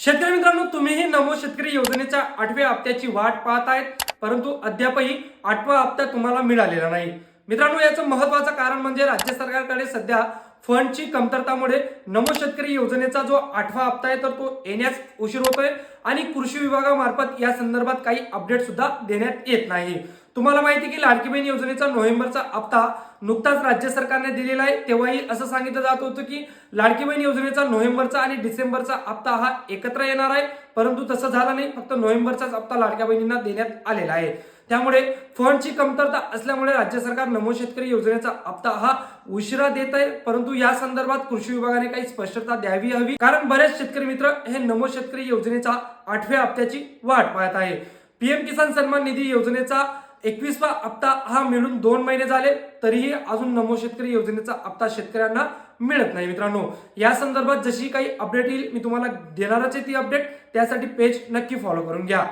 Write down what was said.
शेतकरी मित्रांनो, तुम्हीही नमो शेतकरी योजनेच्या 8व्या हप्त्याची वाट पाहत आहेत, परंतु अद्यापही 8वा हप्ता तुम्हाला मिळालेला नाही. मित्रांनो, याचं महत्त्वाचं कारण म्हणजे राज्य सरकारकडे सध्या फंडची कमतरतामुळे नमो शेतकरी योजनेचा जो 8वा हप्ता आहे तर तो येण्यास उशीर होतोय आणि कृषी विभागामार्फत या संदर्भात काही अपडेट सुद्धा देण्यात येत नाही. तुम्हाला माहिती आहे की लाडकी बहीण योजनेचा नोव्हेंबरचा हप्ता नुकताच राज्य सरकारने दिलेला आहे. तेव्हाही असं सांगितलं जात होतं की लाडकी बहीण योजनेचा नोव्हेंबरचा आणि डिसेंबरचा हप्ता हा एकत्र येणार आहे, परंतु तसं झालं नाही. फक्त नोव्हेंबरचाच हप्ता लाडक्या बहिणींना देण्यात आलेला आहे. त्यामुळे फंडची कमतरता असल्यामुळे राज्य सरकार नमो शेतकरी योजनेचा हप्ता हा उशिरा देत आहे. परंतु या संदर्भात कृषी विभागाने काही स्पष्टता द्यावी हवी, कारण बरेच शेतकरी मित्र हे नमो शेतकरी योजनेचा 8व्या हप्त्याची वाट पाहत आहे. पीएम किसान सन्मान निधी योजनेचा 21वा हप्ता हा मिळून 2 महिने झाले, तरीही अजून नमो शेतकरी योजनेचा हप्ता शेतकऱ्यांना मिळत नाही. मित्रांनो, या संदर्भात जशी काही अपडेट येईल मी तुम्हाला देणारच आहे ती अपडेट. त्यासाठी पेज नक्की फॉलो करून घ्या.